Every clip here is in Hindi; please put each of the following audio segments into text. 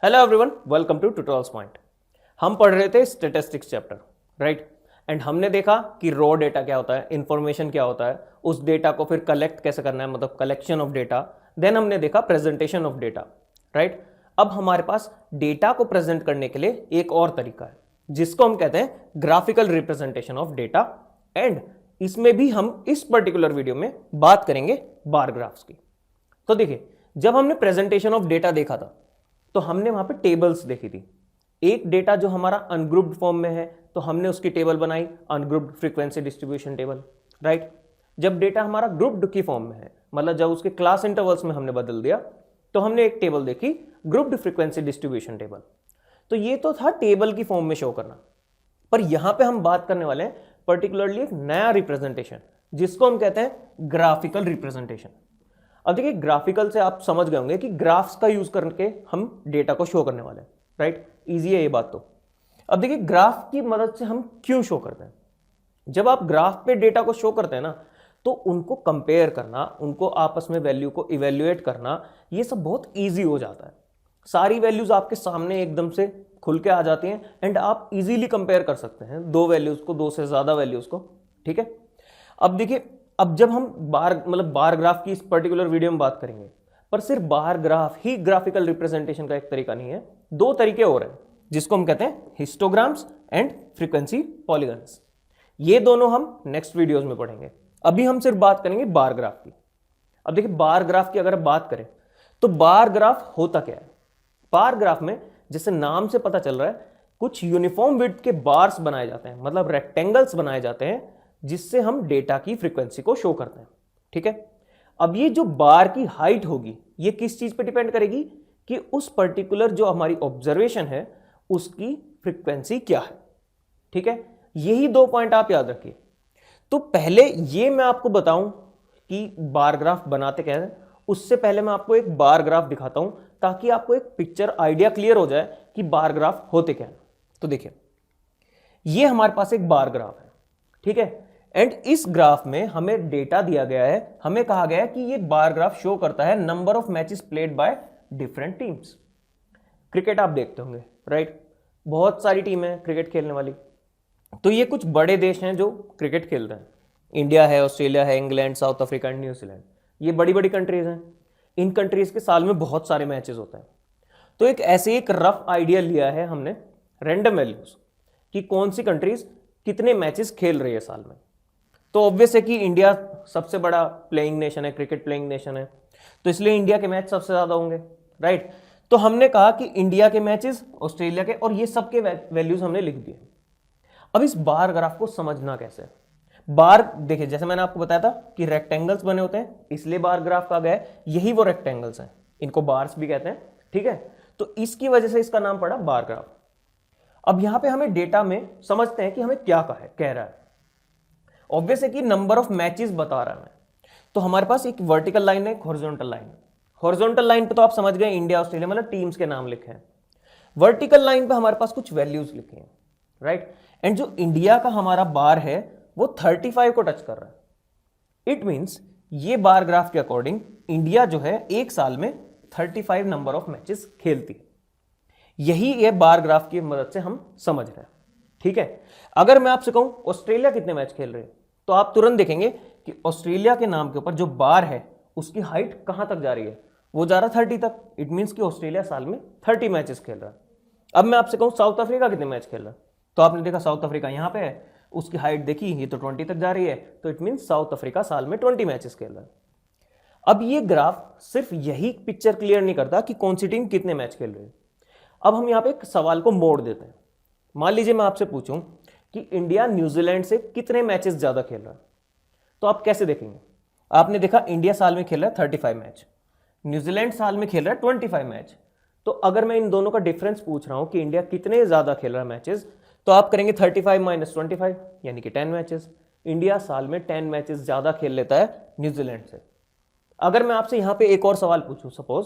Hello everyone, welcome to Tutorials Point. हम पढ़ रहे थे स्टैटिस्टिक्स चैप्टर, राइट। एंड हमने देखा कि रॉ डेटा क्या होता है, इंफॉर्मेशन क्या होता है, उस डेटा को फिर कलेक्ट कैसे करना है, मतलब कलेक्शन ऑफ डेटा। देन हमने देखा प्रेजेंटेशन ऑफ डेटा, राइट। अब हमारे पास डेटा को प्रेजेंट करने के लिए एक और तरीका है जिसको हम कहते हैं graphical representation of data. And इसमें भी हम इस पर्टिकुलर वीडियो में बात करेंगे बार ग्राफ्स की। तो देखिए, जब हमने प्रेजेंटेशन ऑफ डेटा देखा था तो हमने वहां पे टेबल्स देखी थी। एक डेटा जो हमारा अनग्रुप्ड फॉर्म में है तो हमने उसकी टेबल बनाई, ungrouped frequency distribution table, right. जब डेटा हमारा ग्रुप्ड की फॉर्म में है, मतलब जब उसके क्लास इंटरवल्स में हमने बदल दिया, तो हमने एक टेबल देखी, ग्रुप्ड फ्रीक्वेंसी डिस्ट्रीब्यूशन टेबल। तो ये तो था टेबल की फॉर्म में शो करना। पर यहां पे हम बात करने वाले हैं पर्टिकुलरली एक नया रिप्रेजेंटेशन जिसको हम कहते हैं ग्राफिकल रिप्रेजेंटेशन। अब देखिए, ग्राफिकल से आप समझ गए होंगे कि ग्राफ्स का यूज करके हम डेटा को शो करने वाले हैं, राइट। इजी है ये बात। तो अब देखिए, ग्राफ की मदद से हम क्यों शो करते हैं। जब आप ग्राफ पे डेटा को शो करते हैं ना, तो उनको कंपेयर करना, उनको आपस में वैल्यू को इवेल्युएट करना, ये सब बहुत ईजी हो जाता है। सारी वैल्यूज आपके सामने एकदम से खुल के आ जाती हैं एंड आप इजीली कंपेयर कर सकते हैं दो वैल्यूज को, दो से ज्यादा वैल्यूज को, ठीक है। अब देखिए, अब जब हम बार ग्राफ की इस पर्टिकुलर वीडियो में बात करेंगे, पर सिर्फ बार ग्राफ ही ग्राफिकल रिप्रेजेंटेशन का एक तरीका नहीं है, दो तरीके और हैं जिसको हम कहते हैं हिस्टोग्राम्स एंड फ्रीक्वेंसी पॉलीगन्स। ये दोनों हम नेक्स्ट वीडियोस में पढ़ेंगे। अभी हम सिर्फ बात करेंगे बार ग्राफ की। अब देखिए, बार ग्राफ की अगर बात करें तो बार ग्राफ होता क्या है। बार ग्राफ में जैसे नाम से पता चल रहा है, कुछ यूनिफॉर्म विड्थ के बार्स बनाए जाते हैं, मतलब रेक्टेंगल्स बनाए जाते हैं जिससे हम डेटा की फ्रीक्वेंसी को शो करते हैं, ठीक है। अब ये जो बार की हाइट होगी, ये किस चीज पे डिपेंड करेगी कि उस पर्टिकुलर जो हमारी ऑब्जर्वेशन है उसकी फ्रीक्वेंसी क्या है, ठीक है। यही दो पॉइंट आप याद रखिए। तो पहले ये मैं आपको बताऊं कि बार ग्राफ बनाते क्या है, उससे पहले मैं आपको एक बार ग्राफ दिखाता हूं ताकि आपको एक पिक्चर आइडिया क्लियर हो जाए कि बार ग्राफ होते क्या है। तो देखिए, ये हमारे पास एक बार ग्राफ है, ठीक है। एंड इस ग्राफ में हमें डेटा दिया गया है, हमें कहा गया है कि ये बार ग्राफ शो करता है number of matches played by different teams. Cricket आप देखते होंगे, राइट। बहुत सारी टीम है क्रिकेट खेलने वाली। तो ये कुछ बड़े देश हैं जो क्रिकेट खेल रहे हैं। इंडिया है, ऑस्ट्रेलिया है, England, south Africa and New Zealand. ये बड़ी बड़ी कंट्रीज हैं। इन कंट्रीज के साल में बहुत सारे मैचेस होते हैं। तो एक रफ आइडिया लिया है हमने रैंडम वैल्यूज कि कौन सी कंट्रीज कितने मैचेस खेल रही है साल में। तो ऑब्वियस है कि इंडिया सबसे बड़ा प्लेइंग नेशन है, क्रिकेट प्लेइंग नेशन है, तो इसलिए इंडिया के मैच सबसे ज्यादा होंगे, राइट। तो हमने कहा कि इंडिया के मैचेस, ऑस्ट्रेलिया के, और ये सब के वैल्यूज हमने लिख दिए। अब इस बार ग्राफ को समझना कैसे। बार देखिए, जैसे मैंने आपको बताया था कि रेक्टेंगल्स बने होते हैं, इसलिए बार ग्राफ कहा गया है। यही वो रेक्टेंगल्स हैं, इनको बार्स भी कहते हैं, ठीक है। तो इसकी वजह से इसका नाम पड़ा बार ग्राफ। अब यहां पे हमें डेटा में समझते हैं कि हमें क्या कह रहा है। ऑब्वियस है कि नंबर ऑफ मैचेस बता रहा है। तो हमारे पास एक वर्टिकल लाइन है, एक हॉरिजॉन्टल लाइन। हॉरिजॉन्टल लाइन पे तो आप समझ गए इंडिया, ऑस्ट्रेलिया, मतलब टीम्स के नाम लिखे हैं। वर्टिकल लाइन पे हमारे पास कुछ वैल्यूज लिखे हैं, राइट। एंड जो इंडिया का हमारा बार है वो 35 को टच कर रहा है। इट मींस ये बार ग्राफ के अकॉर्डिंग इंडिया जो है एक साल में 35 नंबर ऑफ मैचेस खेलती है। यही ये बार ग्राफ की मदद से हम समझ रहे हैं, ठीक है। अगर मैं आपसे कहूं ऑस्ट्रेलिया कितने मैच खेल रहे हैं, तो आप तुरंत देखेंगे कि ऑस्ट्रेलिया के नाम के ऊपर जो बार है उसकी हाइट कहां तक जा रही है, वो जा रहा 30 तक। इट मींस कि ऑस्ट्रेलिया साल में 30 मैचेस खेल रहा है। अब मैं आपसे कहूं साउथ अफ्रीका कितने मैच खेल रहा है, तो आपने देखा साउथ अफ्रीका यहां पे है, उसकी हाइट देखी, ये तो 20 तक जा रही है, तो इट मींस साउथ अफ्रीका साल में 20 मैचेस खेल रहा है। अब ये ग्राफ सिर्फ यही पिक्चर क्लियर नहीं करता कि कौन सी टीम कितने मैच खेल रही है। अब हम यहां पे एक सवाल को मोड़ देते हैं। मान लीजिए मैं आपसे पूछूं कि इंडिया न्यूजीलैंड से कितने मैचेस ज्यादा खेल रहा है, तो आप कैसे देखेंगे। आपने देखा इंडिया साल में खेल रहा है 35 मैच, न्यूजीलैंड साल में खेल रहा है 25 मैच। तो अगर मैं इन दोनों का डिफरेंस पूछ रहा हूं कि इंडिया कितने ज्यादा खेल रहा है मैचेस, तो आप करेंगे 35 माइनस 25 यानी कि 10 मैचेस। इंडिया साल में 10 मैचेस ज्यादा खेल लेता है न्यूजीलैंड से। अगर मैं आपसे यहां पे एक और सवाल पूछूं, सपोज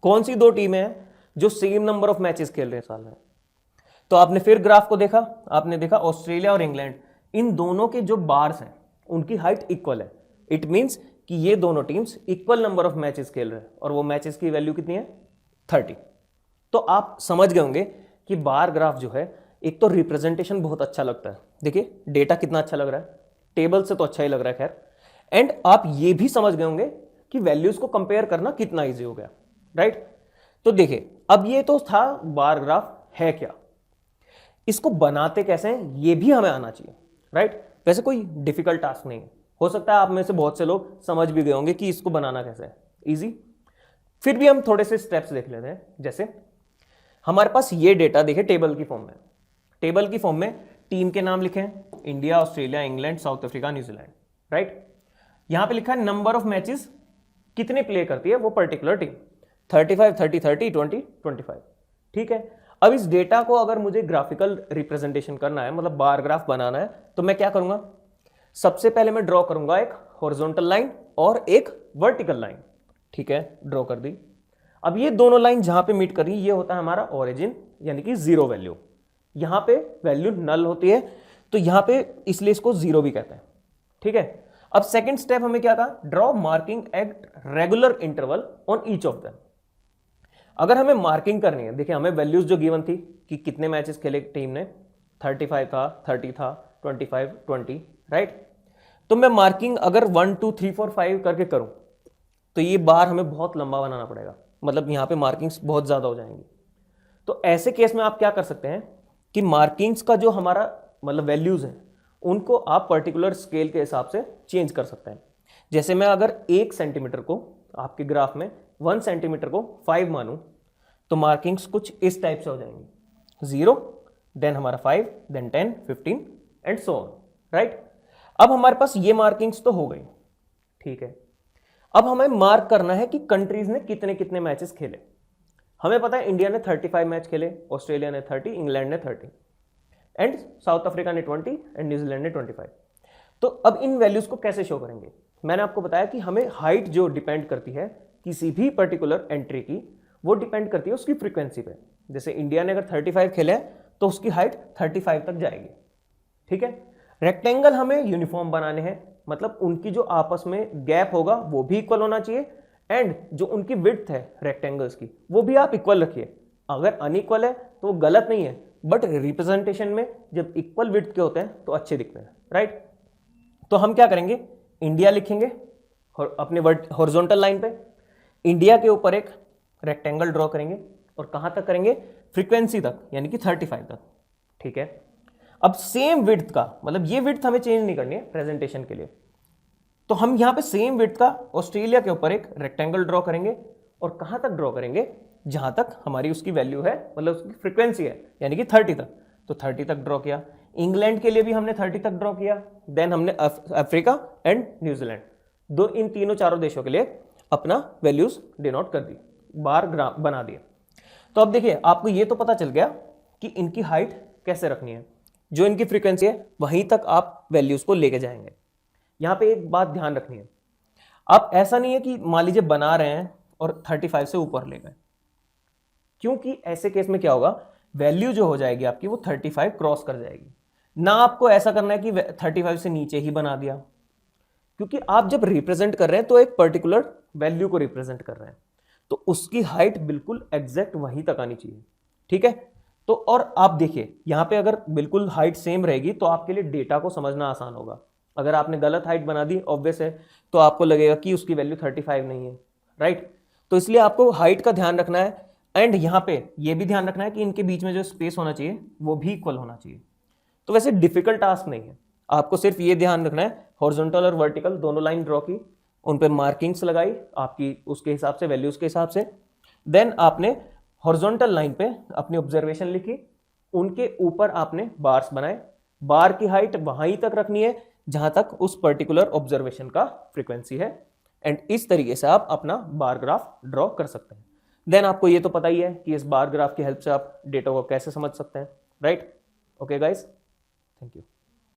कौन सी दो टीमें हैं जो सेम नंबर ऑफ मैचेस खेल रहे हैं साल में, तो आपने फिर ग्राफ को देखा, आपने देखा ऑस्ट्रेलिया और इंग्लैंड, इन दोनों के जो बार्स हैं उनकी हाइट इक्वल है। इट मींस कि ये दोनों teams equal number of matches खेल रहे हैं और वो मैचेस की वैल्यू कितनी है, 30। तो आप समझ गए होंगे कि बार ग्राफ जो है, एक तो रिप्रेजेंटेशन बहुत अच्छा लगता है, देखिए डेटा कितना अच्छा लग रहा है, टेबल से तो अच्छा ही लग रहा है खैर, एंड आप ये भी समझ गए होंगे कि वैल्यूज को कंपेयर करना कितना इजी हो गया, राइट। तो देखिए अब ये तो था बार ग्राफ है क्या, इसको बनाते कैसे हैं ये भी हमें आना चाहिए, राइट। वैसे कोई डिफिकल्ट टास्क नहीं है, हो सकता है आप में से बहुत से लोग समझ भी गए होंगे कि इसको बनाना कैसे है, इजी। फिर भी हम थोड़े से स्टेप्स देख लेते हैं। जैसे हमारे पास ये डेटा देखे टेबल की फॉर्म में, टेबल की फॉर्म में टीम के नाम लिखे हैं, India, Australia, England, south Africa, New Zealand, right. यहां पे लिखा है नंबर ऑफ मैचेस, कितने प्ले करती है वो पर्टिकुलर टीम, 35, 30, 30, 20, 25, ठीक है। अब इस डेटा को अगर मुझे ग्राफिकल रिप्रेजेंटेशन करना है, मतलब बार ग्राफ बनाना है, तो मैं क्या करूंगा, सबसे पहले मैं ड्रॉ करूंगा एक हॉरिजॉन्टल लाइन और एक वर्टिकल लाइन, ठीक है, ड्रॉ कर दी। अब ये दोनों लाइन जहां पे मीट कर रही है ये होता है हमारा ओरिजिन, यानी कि जीरो वैल्यू, यहां पे वैल्यू नल होती है, तो यहां पे इसलिए इसको जीरो भी कहते हैं, ठीक है। अब सेकंड स्टेप हमें क्या कहा, draw marking at regular interval on each of them. अगर हमें मार्किंग करनी है, देखिए हमें वैल्यूज जो गिवन थी कि कितने मैचेस खेले टीम ने, 35 था, 30 था, 25, 20, राइट। तो मैं मार्किंग अगर 1 2 3 4 5 करके करूं तो ये बार हमें बहुत लंबा बनाना पड़ेगा, मतलब यहां पे मार्किंग्स बहुत ज्यादा हो जाएंगी। तो ऐसे केस में आप क्या कर सकते हैं कि मार्किंग्स का जो हमारा मतलब वैल्यूज हैं उनको आप पर्टिकुलर स्केल के हिसाब से चेंज कर सकते हैं। जैसे मैं अगर 1 सेंटीमीटर को आपके ग्राफ में 1 सेंटीमीटर को 5 मानूं तो मार्किंग्स कुछ इस टाइप से हो जाएंगी, 0, देन हमारा 5, then 10, 15 and so on, right. अब हमारे पास ये मार्किंग्स तो हो गई, ठीक है। अब हमें मार्क करना है कि कंट्रीज ने कितने कितने मैचेस खेले। हमें पता है इंडिया ने 35 मैच खेले, ऑस्ट्रेलिया ने 30, इंग्लैंड ने 30 एंड साउथ अफ्रीका ने 20 एंड न्यूजीलैंड ने 25। तो अब इन वैल्यूज को कैसे शो करेंगे, मैंने आपको बताया कि हमें हाइट जो डिपेंड करती है किसी भी पर्टिकुलर एंट्री की, वो डिपेंड करती है उसकी फ्रीक्वेंसी पे। जैसे इंडिया ने अगर 35 खेले तो उसकी हाइट 35 तक जाएगी, ठीक है। रेक्टेंगल हमें यूनिफॉर्म बनाने हैं, मतलब उनकी जो आपस में गैप होगा वो भी इक्वल होना चाहिए, एंड जो उनकी विड्थ है रेक्टेंगल्स की वो भी आप इक्वल रखिए। अगर अनइक्वल है तो वो गलत नहीं है, बट रिप्रेजेंटेशन में जब इक्वल विड्थ के होते हैं तो अच्छे दिखते हैं, राइट। तो हम क्या करेंगे, इंडिया लिखेंगे और अपने हॉरिजॉन्टल लाइन पे इंडिया के ऊपर एक रेक्टेंगल ड्रॉ करेंगे, और कहां तक करेंगे, फ्रीक्वेंसी तक, यानी कि 35 तक, ठीक है। अब सेम विड्थ का, मतलब ये विड्थ हमें चेंज नहीं करनी है प्रेजेंटेशन के लिए, तो हम यहां पे सेम विड्थ का ऑस्ट्रेलिया के ऊपर एक रेक्टेंगल ड्रॉ करेंगे, और कहां तक ड्रॉ करेंगे, जहां तक हमारी उसकी वैल्यू है, मतलब उसकी फ्रीक्वेंसी है, यानी कि 30 तक। तो 30 तक ड्रॉ किया। इंग्लैंड के लिए भी हमने 30 तक ड्रॉ किया, देन हमने अफ्रीका एंड न्यूजीलैंड, दो इन तीनों चारों देशों के लिए अपना वैल्यूज डिनोट कर दी, बार ग्राफ बना दिया। तो अब देखिए आपको ये तो पता चल गया कि इनकी हाइट कैसे रखनी है, जो इनकी फ्रीक्वेंसी है वहीं तक आप वैल्यूज को लेके जाएंगे। यहां पे एक बात ध्यान रखनी है, आप ऐसा नहीं है कि मान लीजिए बना रहे हैं और 35 से ऊपर ले गए, क्योंकि ऐसे केस में क्या होगा, वैल्यू जो हो जाएगी आपकी वो 35 क्रॉस कर जाएगी। ना आपको ऐसा करना है कि 35 से नीचे ही बना दिया, क्योंकि आप जब रिप्रेजेंट कर रहे हैं तो एक पर्टिकुलर वैल्यू को रिप्रेजेंट कर रहे हैं, तो उसकी हाइट बिल्कुल एग्जैक्ट वहीं तक आनी चाहिए, ठीक है। तो और आप देखिए यहां पे अगर बिल्कुल हाइट सेम रहेगी तो आपके लिए डेटा को समझना आसान होगा। अगर आपने गलत हाइट बना दी ऑब्वियस है, तो आपको लगेगा कि उसकी वैल्यू 35 नहीं है, राइट। तो इसलिए आपको हाइट का ध्यान रखना है, एंड यहां पे ये भी ध्यान रखना है कि इनके बीच में जो स्पेस होना चाहिए वो भी इक्वल होना चाहिए। तो वैसे डिफिकल्ट टास्क नहीं है, आपको सिर्फ ये ध्यान रखना है, हॉरिजॉन्टल और वर्टिकल दोनों लाइन ड्रॉ की, उन पे मार्किंग्स लगाई आपकी उसके हिसाब से, वैल्यूज के हिसाब से, देन आपने हॉरिजॉन्टल लाइन पे अपनी ऑब्जर्वेशन लिखी, उनके ऊपर आपने बार्स बनाए, बार की हाइट वहीं तक रखनी है जहां तक उस पर्टिकुलर ऑब्जर्वेशन का फ्रीक्वेंसी है, एंड इस तरीके से आप अपना बार ग्राफ ड्रॉ कर सकते हैं। देन आपको ये तो पता ही है कि इस बार ग्राफ की हेल्प से आप डेटा को कैसे समझ सकते हैं, right. Okay guys, thank you.